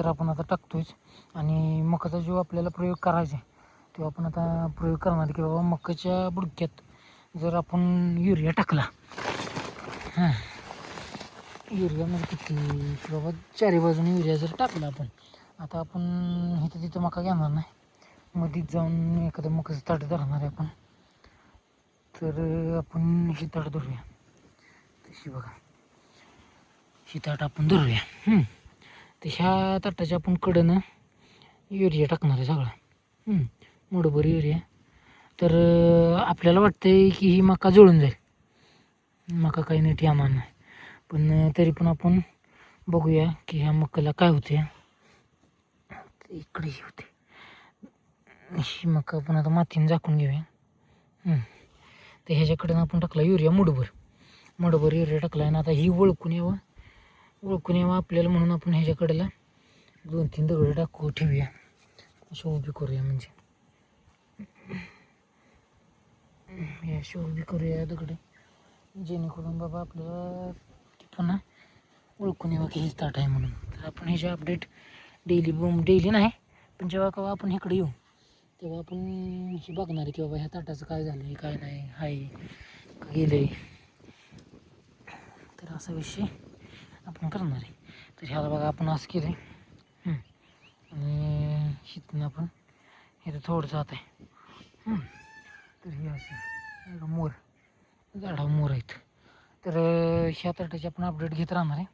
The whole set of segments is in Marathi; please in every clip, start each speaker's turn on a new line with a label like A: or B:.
A: तर आपण आता टाकतोयच. आणि मकाचा जो आपल्याला प्रयोग करायचा आहे तो आपण आता प्रयोग करणार आहे की बाबा मकाच्या बुडक्यात जर आपण युरिया टाकला, हां युरियामध्ये किती की बाबा चारी बाजूने युरिया जर टाकला आपण, आता आपण इथं तिथं मका घेणार नाही, मधीच जाऊन एखादं मकाचं ताट धरणार आहे आपण. तर आपण ही ताट धरूया, तशी बघा ही ताट आपण धरूया. तर ह्या ताटाच्या आपण कडनं युरिया टाकणार आहे सगळा, मुठभर युरिया. तर आपल्याला वाटतं आहे की ही मका जळून जाईल, मका काही नीट येणार नाही, पण तरी पण आपण बघूया की ह्या मकाला काय होते. इकडे ही होते ही मका, आपण आता मातीने झाकून घेऊया. तर ह्याच्याकडनं आपण टाकला युरिया मुठभर युरिया टाकला आहे ना. आता ही ओळखून यावं आपल्याला म्हणून आपण ह्याच्याकडेला 2-3 दगड ठेवूया, अशी उभी करूया, म्हणजे हे अशी उभी करूया दगड, जेणेकरून बाबा आपल्याला पुन्हा ओळखून यावं की हेच ताट आहे म्हणून. तर आपण ह्याचे अपडेट डेली नाही, पण जेव्हा केव्हा आपण इकडे येऊ तेव्हा आपण हे बघणार आहे की बाबा ह्या ताटाचं काय झालं आहे, काय नाही आहे का गेलं आहे. तर असा विषय आपण करणार आहे. तर ह्याला बघा आपण असं केलं आहे, आणि हिथनं आपण इथं थोडंसं आत आहे. तर हे असं मोर झाडावर मोर आहेत. तर ह्या ताटाची आपण अपडेट घेत राहणार आहे,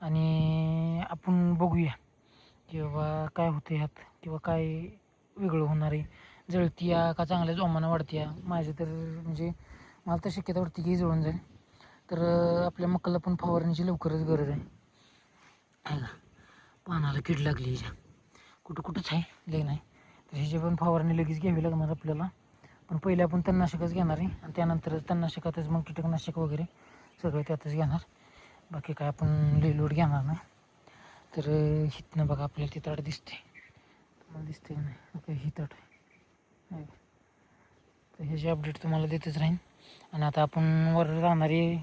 A: आणि आपण बघूया की बाबा काय होते ह्यात, किंवा काय वेगळं होणार आहे, जळतीया का चांगल्या जोमानं वाढत्या. माझं तर म्हणजे मला तर शक्यता वाटते की जळून जाईल. तर आपल्या मकाला पण फवारणीची लवकरच गरज आहे का. पानाला कीड लागली हिच्या, कुठंच आहे लय नाही. तर ह्याची पण फवारणी लगेच घ्यावी लागणार आपल्याला. पण पहिले आपण तणनाशकच घेणार आहे, आणि त्यानंतरच तणनाशकातच मग कीटकनाशक वगैरे सगळं त्यातच घेणार. बाकी काय आपण लोड घेणार नाही. तर हिथनं बघा आपल्याला ती ताट दिसते, तुम्हाला दिसते की नाही, ओके ही ताट आहे. तर ह्याची अपडेट तुम्हाला देतच राहीन. आणि आता आपण वर राहणारी